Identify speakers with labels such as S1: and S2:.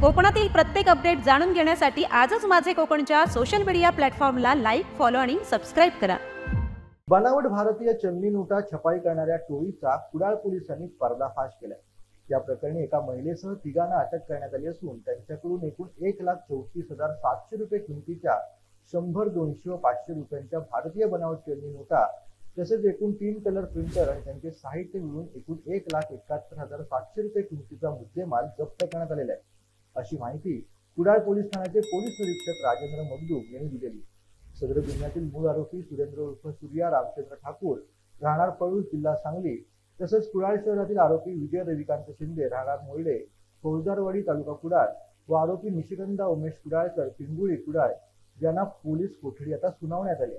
S1: कोकणातील प्रत्येक अपडेट जाणून घेण्यासाठी आजच माझे कोकणच्या सोशल मीडिया प्लॅटफॉर्मला लाईक, फॉलो आणि सबस्क्राईब करा।
S2: बनावट भारतीय चलनी नोटा छपाई करणाऱ्या टोळीचा कुडाळ पोलिसांनी पर्दाफाश केलाय। या प्रकरणी एका महिलेसह तिघांना अटक करण्यात आली असून त्यांच्याकडून एकूण 1,34,700 रुपये किमतीच्या 100, 200 व 500 रुपयांच्या भारतीय बनावट चलनी नोटा तसेच एकूण 3 कलर प्रिंटर आणि त्यांचे साहित्य मिळून एकूण 1,71,700 रुपये किमतीचा मुद्देमाल जप्त करण्यात आलेला आहे, अशी माहिती कुडाळ पोलीस ठाण्याचे पोलीस निरीक्षक राजेंद्र मगदूम यांनी दिली। सदर गुन्ह्यातील मूळ आरोपी सुरेंद्र उर्फ सूर्या रामचंद्र ठाकूर राहणार पळूस जिल्हा सांगली तसेच कुडाळ शहरातील आरोपी विजय रविकांत शिंदे राहणार मोर्डे फौजदारवाडी तालुका कुडाळ व आरोपी निशिगंधा उमेश कुडाळकर पिंगुळी कुडाळ यांना पोलीस कोठडी आता सुनावण्यात आली।